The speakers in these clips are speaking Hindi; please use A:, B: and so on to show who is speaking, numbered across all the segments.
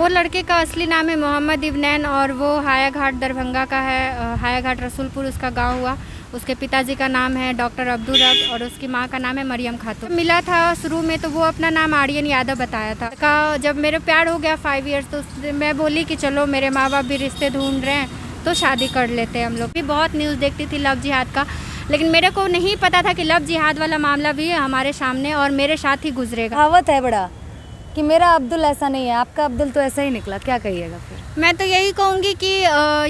A: लड़के का असली नाम है मोहम्मद इब्नैन और वो हाया घाट दरभंगा का है। हाया घाट रसूलपुर उसका गांव हुआ। उसके पिताजी का नाम है डॉक्टर अब्दुल रब और उसकी माँ का नाम है मरियम खातून। मिला था शुरू में तो वो अपना नाम आर्यन यादव बताया था। जब मेरे प्यार हो गया 5 ईयर्स तो मैं बोली कि चलो मेरे माँ बाप भी रिश्ते ढूंढ रहे हैं तो शादी कर लेते हैं हम लोग। भी बहुत न्यूज़ देखती थी लव जिहाद का, लेकिन मेरे को नहीं पता था कि लव जिहाद वाला मामला भी हमारे सामने और मेरे साथ ही गुजरेगा।
B: कहावत है बड़ा कि मेरा अब्दुल ऐसा नहीं है, आपका अब्दुल तो ऐसा ही निकला, क्या कहिएगा फिर?
A: मैं तो यही कहूँगी कि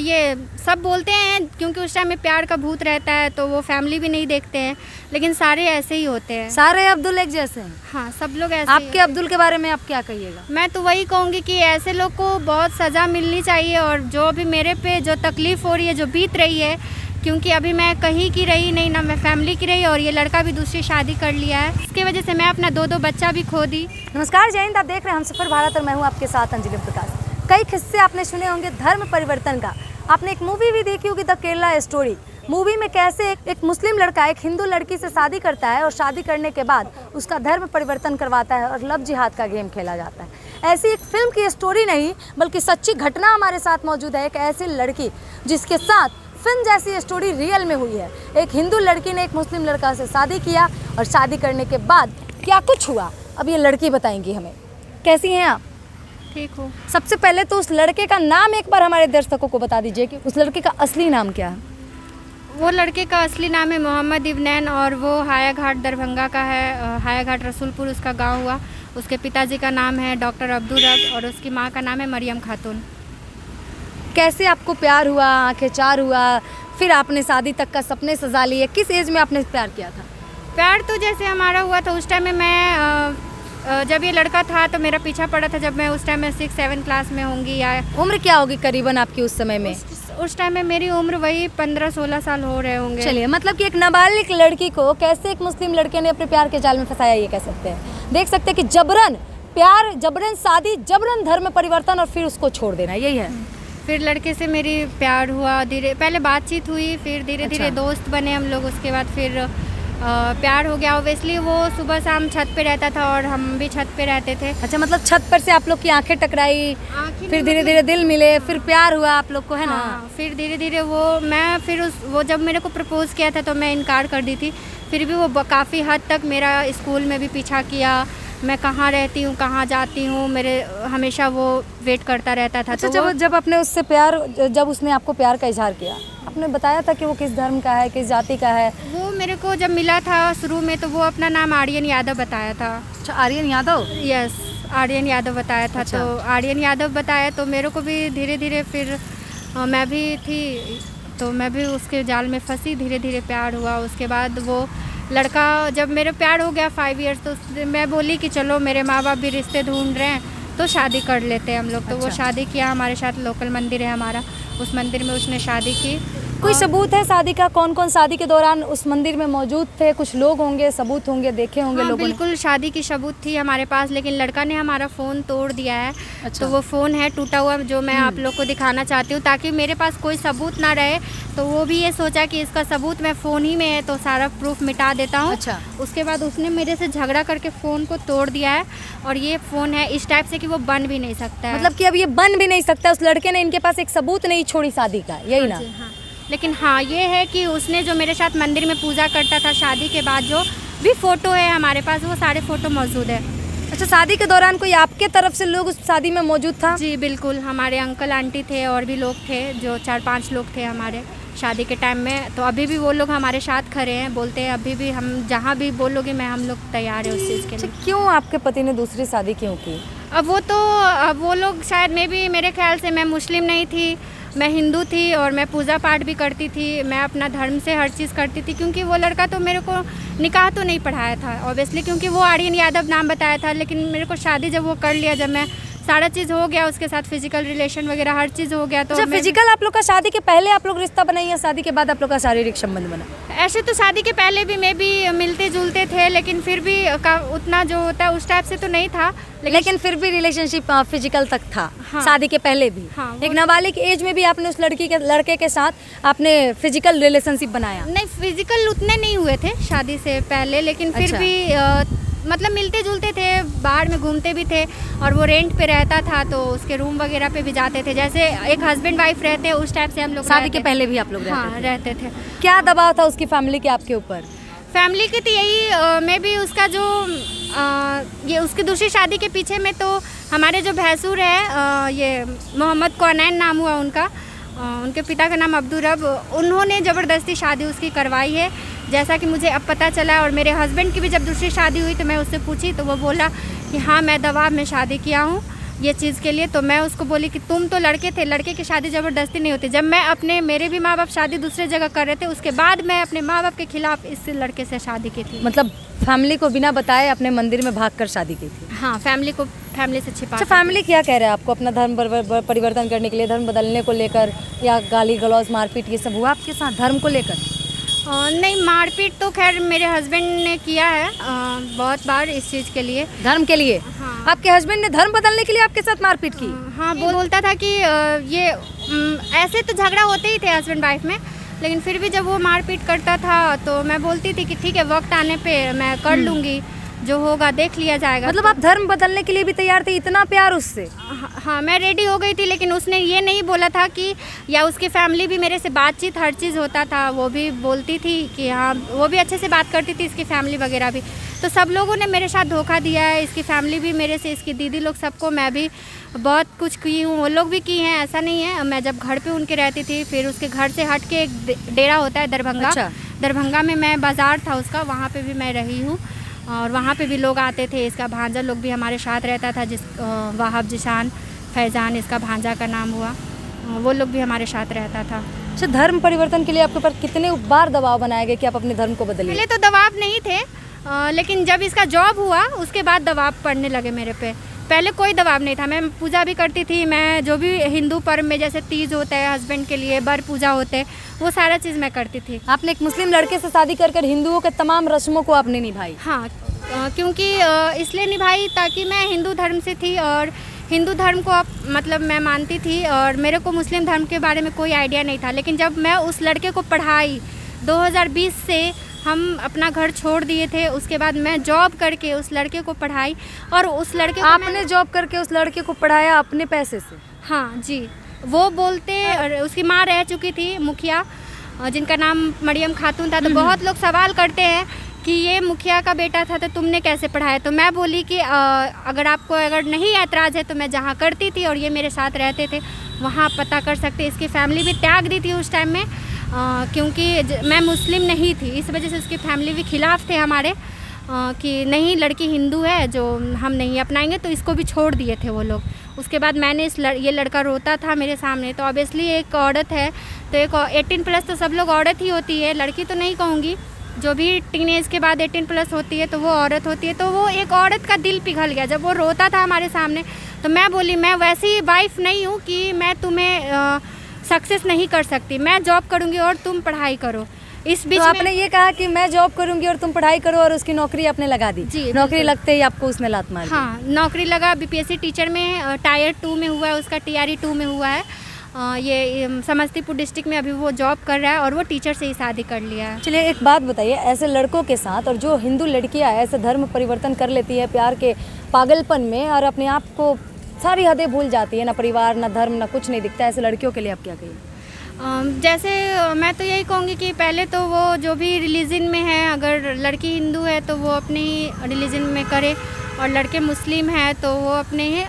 A: ये सब बोलते हैं क्योंकि उस टाइम में प्यार का भूत रहता है तो वो फैमिली भी नहीं देखते हैं, लेकिन सारे ऐसे ही होते हैं।
B: सारे अब्दुल एक जैसे हैं?
A: हाँ, सब लोग ऐसे।
B: आपके अब्दुल के बारे में आप क्या कहिएगा?
A: मैं तो वही कहूँगी कि ऐसे लोग को बहुत सज़ा मिलनी चाहिए और जो भी मेरे पे जो तकलीफ़ हो रही है, जो बीत रही है, क्योंकि अभी मैं कहीं की रही नहीं ना, मैं फैमिली की रही और ये लड़का भी दूसरी शादी कर लिया है। इसकी वजह से मैं अपना 2 बच्चा भी खो दी।
B: नमस्कार, जय हिंद। आप देख रहे हैं हमसफर भारत और मैं हूँ आपके साथ अंजलि प्रकाश। कई किस्से आपने सुने होंगे धर्म परिवर्तन का। आपने एक मूवी भी देखी होगी द केरला स्टोरी। मूवी में कैसे एक मुस्लिम लड़का एक हिंदू लड़की से शादी करता है और शादी करने के बाद उसका धर्म परिवर्तन करवाता है और लव जिहाद का गेम खेला जाता है। ऐसी एक फिल्म की स्टोरी नहीं बल्कि सच्ची घटना हमारे साथ मौजूद है। एक ऐसी लड़की जिसके साथ फिल्म जैसी स्टोरी रियल में हुई है। एक हिंदू लड़की ने एक मुस्लिम लड़का से शादी किया और शादी करने के बाद क्या कुछ हुआ अब ये लड़की बताएंगी हमें। कैसी हैं आप?
A: ठीक हूँ।
B: सबसे पहले तो उस लड़के का नाम एक बार हमारे दर्शकों को बता दीजिए कि उस लड़के का असली नाम क्या है?
A: वो लड़के का असली नाम है मोहम्मद इब्नैन और वो हाया घाट दरभंगा का है। हाया घाट रसूलपुर उसका गांव हुआ। उसके पिताजी का नाम है डॉक्टर अब्दुल रब और उसकी माँ का नाम है मरियम खातून।
B: कैसे आपको प्यार हुआ, आंखें चार हुआ, फिर आपने शादी तक का सपने सजा लिए? किस एज में आपने प्यार किया था?
A: प्यार तो जैसे हमारा हुआ था उस टाइम में मैं जब ये लड़का था तो मेरा पीछा पड़ा था। जब मैं उस टाइम में 6-7 क्लास में होंगी या
B: उम्र क्या होगी करीबन आपकी उस समय में?
A: उस टाइम में मेरी उम्र वही 15-16 साल हो रहे होंगे।
B: चलिए, मतलब कि एक नाबालिग लड़की को कैसे एक मुस्लिम लड़के ने अपने प्यार के जाल में फंसाया, ये कह सकते हैं। देख सकते हैं कि जबरन प्यार, जबरन शादी, जबरन धर्म परिवर्तन और फिर उसको छोड़ देना, यही है।
A: फिर लड़के से मेरी प्यार हुआ। पहले बातचीत हुई, फिर धीरे धीरे दोस्त बने हम लोग। उसके बाद फिर प्यार हो गया। ऑब्वियसली वो सुबह शाम छत पे रहता था और हम भी छत पे रहते थे।
B: अच्छा, मतलब छत पर से आप लोग की आंखें टकराई, फिर धीरे धीरे दिल मिले, फिर प्यार हुआ आप लोग को, है ना?
A: फिर धीरे धीरे वो जब मेरे को प्रपोज किया था तो मैं इनकार कर दी थी। फिर भी वो काफ़ी हद तक मेरा स्कूल में भी पीछा किया। मैं कहाँ रहती हूँ, कहाँ जाती हूँ, मेरे हमेशा वो वेट करता रहता था।
B: अच्छा,
A: तो
B: जब आपने उससे जब उसने आपको प्यार का इजहार किया, आपने बताया था कि वो किस धर्म का है, किस जाति का है?
A: वो मेरे को जब मिला था शुरू में तो वो अपना नाम आर्यन यादव बताया था।
B: अच्छा, आर्यन यादव?
A: यस, आर्यन यादव बताया था।
B: अच्छा।
A: तो आर्यन यादव बताया तो मेरे को भी धीरे धीरे फिर मैं भी थी तो मैं भी उसके जाल में फंसी। धीरे धीरे प्यार हुआ। उसके बाद वो लड़का जब मेरे प्यार हो गया 5 ईयर्स तो मैं बोली कि चलो मेरे माँ बाप भी रिश्ते ढूंढ रहे हैं तो शादी कर लेते हैं हम लोग। तो वो शादी किया। हमारे साथ लोकल मंदिर है हमारा, उस मंदिर में उसने शादी की।
B: कोई सबूत है शादी का? कौन कौन शादी के दौरान उस मंदिर में मौजूद थे? कुछ लोग होंगे, सबूत होंगे, देखे होंगे लोगों ने?
A: बिल्कुल, शादी की सबूत थी हमारे पास, लेकिन लड़का ने हमारा फ़ोन तोड़ दिया है।
B: अच्छा।
A: तो वो फ़ोन है टूटा हुआ जो मैं आप लोग को दिखाना चाहती हूँ ताकि मेरे पास कोई सबूत ना रहे। तो वो भी ये सोचा कि इसका सबूत मैं फ़ोन ही में है तो सारा प्रूफ मिटा देता हूँ।
B: अच्छा।
A: उसके बाद उसने मेरे से झगड़ा करके फ़ोन को तोड़ दिया है और ये फ़ोन है इस टाइप से कि वो बन भी नहीं सकता है।
B: मतलब कि अब ये बन भी नहीं सकता। उस लड़के ने इनके पास एक सबूत नहीं छोड़ी शादी का, यही ना?
A: हाँ। लेकिन हाँ, ये है कि उसने जो मेरे साथ मंदिर में पूजा करता था शादी के बाद, जो भी फ़ोटो है हमारे पास, वो सारे फ़ोटो मौजूद है।
B: अच्छा, शादी के दौरान कोई आपके तरफ से लोग उस शादी में मौजूद था?
A: जी बिल्कुल, हमारे अंकल आंटी थे और भी लोग थे, जो 4-5 लोग थे हमारे शादी के टाइम में। तो अभी भी वो लोग हमारे साथ खड़े हैं, बोलते हैं अभी भी हम जहाँ भी बोलोगे मैं हम लोग तैयार है उस चीज़ के लिए।
B: क्यों आपके पति ने दूसरी शादी क्यों की?
A: अब वो लोग शायद मेरे ख्याल से मैं मुस्लिम नहीं थी, मैं हिंदू थी और मैं पूजा पाठ भी करती थी। मैं अपना धर्म से हर चीज़ करती थी। क्योंकि वो लड़का तो मेरे को निकाह तो नहीं पढ़ाया था ऑब्वियसली, क्योंकि वो आर्यन यादव नाम बताया था। लेकिन मेरे को शादी जब वो कर लिया, जब मैं सारा चीज़ हो गया उसके साथ, फिजिकल रिलेशन वगैरह हर चीज़ हो गया। तो
B: अच्छा, फिजिकल आप लोग का शादी के पहले आप लोग रिश्ता बनाई या शादी के बाद आप लोग का शारीरिक संबंध बना?
A: ऐसे तो शादी के पहले भी मैं भी मिलते जुलते थे, लेकिन फिर भी उतना जो होता है उस टाइप से तो नहीं था।
B: लेकिन फिर भी रिलेशनशिप फिजिकल तक था।
A: हाँ।
B: शादी के पहले भी?
A: हाँ,
B: एक नाबालिग एज में भी आपने उस लड़के के साथ आपने फिजिकल रिलेशनशिप बनाया?
A: नहीं, फिजिकल उतने नहीं हुए थे शादी से पहले, लेकिन फिर
B: अच्छा।
A: भी मतलब मिलते जुलते थे, बाहर में घूमते भी थे, और वो रेंट पे रहता था तो उसके रूम वगैरह पे भी जाते थे, जैसे एक हस्बैंड वाइफ रहते हैं उस टाइप से हम लोग
B: शादी के पहले भी आप लोग
A: हाँ रहते थे।
B: क्या दबाव था उसकी फैमिली के आपके ऊपर?
A: फैमिली की तो यही मे भी उसका जो ये उसकी दूसरी शादी के पीछे में तो हमारे जो भैंसुर है ये मोहम्मद कौनैन नाम हुआ उनका, उनके पिता का नाम अब्दुल रब, उन्होंने ज़बरदस्ती शादी उसकी करवाई है, जैसा कि मुझे अब पता चला। और मेरे हस्बैंड की भी जब दूसरी शादी हुई तो मैं उससे पूछी तो वो बोला कि हाँ मैं दबाव में शादी किया हूँ ये चीज़ के लिए। तो मैं उसको बोली कि तुम तो लड़के थे, लड़के की शादी ज़बरदस्ती नहीं होती। जब मैं मेरे भी माँ बाप शादी दूसरे जगह कर रहे थे, उसके बाद मैं अपने माँ बाप के खिलाफ इस लड़के से शादी की थी।
B: मतलब फैमिली को बिना बताए अपने मंदिर में भागकर शादी की थी?
A: हाँ, फैमिली से छिपा।
B: अच्छा, फैमिली क्या कह रहे हैं आपको अपना धर्म परिवर्तन करने के लिए, धर्म बदलने को लेकर, या गाली गलौज मारपीट ये सब हुआ आपके साथ धर्म को लेकर?
A: नहीं, मारपीट तो खैर मेरे हस्बैंड ने किया है बहुत बार इस चीज़ के लिए,
B: धर्म के लिए।
A: हाँ।
B: आपके हस्बैंड ने धर्म बदलने के लिए आपके साथ मारपीट की?
A: हाँ, बोलता था कि ये ऐसे तो झगड़ा होते ही थे हस्बैंड वाइफ में, लेकिन फिर भी जब वो मारपीट करता था तो मैं बोलती थी कि ठीक है वक्त आने पे मैं कर लूँगी, जो होगा देख लिया जाएगा।
B: मतलब आप धर्म बदलने के लिए भी तैयार थे? इतना प्यार उससे?
A: हाँ, मैं रेडी हो गई थी, लेकिन उसने ये नहीं बोला था कि, या उसकी फैमिली भी मेरे से बातचीत हर चीज़ होता था, वो भी बोलती थी कि हाँ, वो भी अच्छे से बात करती थी, इसकी फैमिली वगैरह भी। तो सब लोगों ने मेरे साथ धोखा दिया है, इसकी फैमिली भी मेरे से, इसकी दीदी लोग, सबको। मैं भी बहुत कुछ की हूँ, वो लोग भी की हैं, ऐसा नहीं है। मैं जब घर पे उनके रहती थी, फिर उसके घर से हट के एक डेरा होता है दरभंगा।
B: अच्छा।
A: दरभंगा में मैं बाज़ार था उसका, वहाँ पे भी मैं रही हूँ, और वहाँ पे भी लोग आते थे। इसका भांजा लोग भी हमारे साथ रहता था, जिस वाहब जिशान फैज़ान इसका भांजा का नाम हुआ, वो लोग भी हमारे साथ रहता था।
B: अच्छा, धर्म परिवर्तन के लिए आपके ऊपर कितने बार दबाव बनाए गए कि आप अपने धर्म को बदलिए?
A: पहले तो दबाव नहीं थे, लेकिन जब इसका जॉब हुआ उसके बाद दबाव पड़ने लगे मेरे पे। पहले कोई दबाव नहीं था, मैं पूजा भी करती थी, मैं जो भी हिंदू पर्व में जैसे तीज होता है हस्बैंड के लिए, बर पूजा होते हैं, वो सारा चीज़ मैं करती थी।
B: आपने एक मुस्लिम लड़के से शादी कर हिंदुओं के तमाम रस्मों को आपने निभाई?
A: हाँ, क्योंकि इसलिए निभाई ताकि मैं हिंदू धर्म से थी, और हिंदू धर्म को मतलब मैं मानती थी, और मेरे को मुस्लिम धर्म के बारे में कोई आइडिया नहीं था। लेकिन जब मैं उस लड़के को पढ़ाई, 2020 से हम अपना घर छोड़ दिए थे, उसके बाद मैं जॉब करके उस लड़के को पढ़ाई, और उस लड़के को
B: आपने जॉब करके उस लड़के को पढ़ाया अपने पैसे से?
A: हाँ जी, वो बोलते, और उसकी माँ रह चुकी थी मुखिया, जिनका नाम मरियम खातून था। तो बहुत लोग सवाल करते हैं कि ये मुखिया का बेटा था तो तुमने कैसे पढ़ाया? तो मैं बोली कि अगर नहीं ऐतराज़ है तो मैं जहाँ करती थी और ये मेरे साथ रहते थे वहाँ पता कर सकते। इसकी फैमिली भी त्याग दी थी उस टाइम में, क्योंकि मैं मुस्लिम नहीं थी, इस वजह से उसकी फैमिली भी खिलाफ थे हमारे, कि नहीं लड़की हिंदू है जो हम नहीं अपनाएंगे, तो इसको भी छोड़ दिए थे वो लोग। उसके बाद मैंने ये लड़का रोता था मेरे सामने, तो ऑब्वियसली एक औरत है तो एक 18+ तो सब लोग औरत ही होती है, लड़की तो नहीं कहूँगी, जो भी टीनेज के बाद 18+ होती है तो वो औरत होती है। तो वो एक औरत का दिल पिघल गया जब वो रोता था हमारे सामने। तो मैं बोली मैं वैसी वाइफ नहीं हूँ कि मैं तुम्हें सक्सेस नहीं कर सकती, मैं जॉब करूँगी और तुम पढ़ाई करो। इस बीच
B: तो आपने ये कहा कि मैं जॉब करूंगी और तुम पढ़ाई करो, और उसकी नौकरी आपने लगा दी?
A: जी,
B: नौकरी लगते ही आपको उसने लात मारी?
A: हाँ, नौकरी लगा, बीपीएससी टीचर में टायर 2 में हुआ है, उसका TRE 2 में हुआ है। ये समस्तीपुर डिस्ट्रिक्ट में अभी वो जॉब कर रहा है, और वो टीचर से ही शादी कर लिया है।
B: चलिए एक बात बताइए, ऐसे लड़कों के साथ, और जो हिंदू लड़कियां ऐसे धर्म परिवर्तन कर लेती है प्यार के पागलपन में, और अपने आप को सारी हदें भूल जाती है, ना परिवार ना धर्म ना कुछ नहीं दिखता, ऐसे लड़कियों के लिए आप क्या कहिए?
A: जैसे मैं तो यही कहूँगी कि पहले तो वो जो भी रिलीजन में है, अगर लड़की हिंदू है तो वो अपने ही रिलीजन में करे, और लड़के मुस्लिम है तो वो अपने ही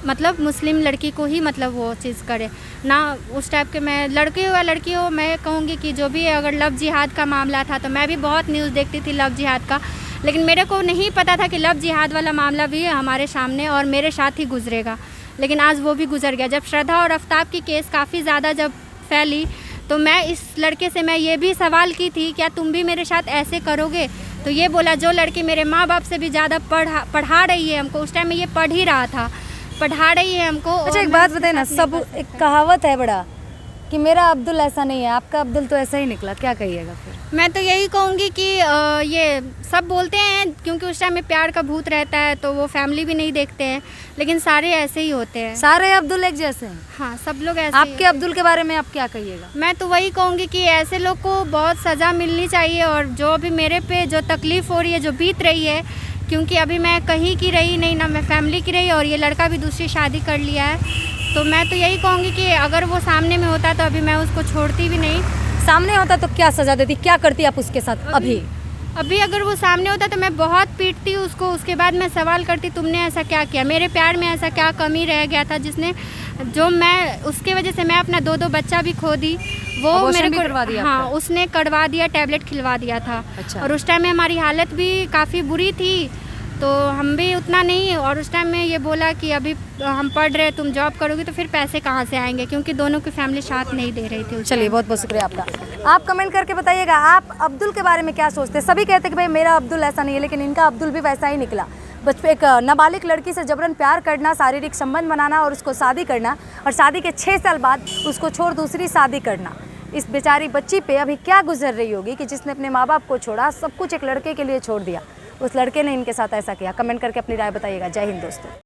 A: मतलब मुस्लिम लड़की को ही मतलब वो चीज़ करे ना, उस टाइप के। मैं लड़के हो या लड़की हो, मैं कहूँगी कि जो भी अगर लव जिहाद का मामला था, तो मैं भी बहुत न्यूज़ देखती थी लव जिहाद का, लेकिन मेरे को नहीं पता था कि लव जिहाद वाला मामला भी हमारे सामने और मेरे साथ ही गुजरेगा। लेकिन आज वो भी गुजर गया। जब श्रद्धा और आफ्ताब की केस काफ़ी ज़्यादा जब फैली, तो मैं इस लड़के से मैं ये भी सवाल की थी, क्या तुम भी मेरे साथ ऐसे करोगे? तो ये बोला, जो लड़की मेरे माँ बाप से भी ज़्यादा पढ़ा रही है हमको, उस टाइम में ये पढ़ ही रहा था, पढ़ा रही है हमको।
B: अच्छा एक बात बताए ना, सब एक कहावत है बड़ा कि मेरा अब्दुल ऐसा नहीं है, आपका अब्दुल तो ऐसा ही निकला, क्या कहिएगा फिर?
A: मैं तो यही कहूँगी कि ये सब बोलते हैं क्योंकि उस टाइम में प्यार का भूत रहता है, तो वो फैमिली भी नहीं देखते हैं, लेकिन सारे ऐसे ही होते हैं।
B: सारे अब्दुल एक जैसे हैं?
A: हाँ, सब लोग ऐसे।
B: आपके अब्दुल के बारे में आप क्या कहिएगा?
A: मैं तो वही कहूँगी कि ऐसे लोग को बहुत सज़ा मिलनी चाहिए, और जो भी मेरे पे जो तकलीफ़ हो रही है, जो बीत रही है, क्योंकि अभी मैं कहीं की रही नहीं, ना मैं फैमिली की रही, और ये लड़का भी दूसरी शादी कर लिया है। तो मैं तो यही कहूँगी कि अगर वो सामने में होता तो अभी मैं उसको छोड़ती भी नहीं।
B: सामने होता तो क्या सजा देती, क्या करती आप उसके साथ
A: अभी अगर वो सामने होता तो मैं बहुत पीटती उसको। उसके बाद मैं सवाल करती, तुमने ऐसा क्या किया, मेरे प्यार में ऐसा क्या कमी रह गया था जिसने जो मैं उसके वजह से मैं अपना 2 बच्चा भी खो दी। वो मेरे को
B: करवा दिया
A: हाँ उसने करवा दिया, टैबलेट खिलवा दिया था।
B: अच्छा।
A: और उस टाइम में हमारी हालत भी काफ़ी बुरी थी, तो हम भी उतना नहीं। और उस टाइम में ये बोला कि अभी हम पढ़ रहे, तुम जॉब करोगी तो फिर पैसे कहाँ से आएंगे, क्योंकि दोनों की फैमिली साथ नहीं दे रही थी।
B: चलिए बहुत बहुत शुक्रिया आपका। आप कमेंट करके बताइएगा आप अब्दुल के बारे में क्या सोचते हैं। सभी कहते हैं कि भाई मेरा अब्दुल ऐसा नहीं है, लेकिन इनका अब्दुल भी वैसा ही निकला। बचपन एक नाबालिग लड़की से जबरन प्यार करना, शारीरिक संबंध बनाना और उसको शादी करना, और शादी के 6 साल बाद उसको छोड़ दूसरी शादी करना। इस बेचारी बच्ची पे अभी क्या गुजर रही होगी कि जिसने अपने माँ बाप को छोड़ा, सब कुछ एक लड़के के लिए छोड़ दिया। उस लड़के ने इनके साथ ऐसा किया। कमेंट करके अपनी राय बताइएगा। जय हिंद दोस्तों।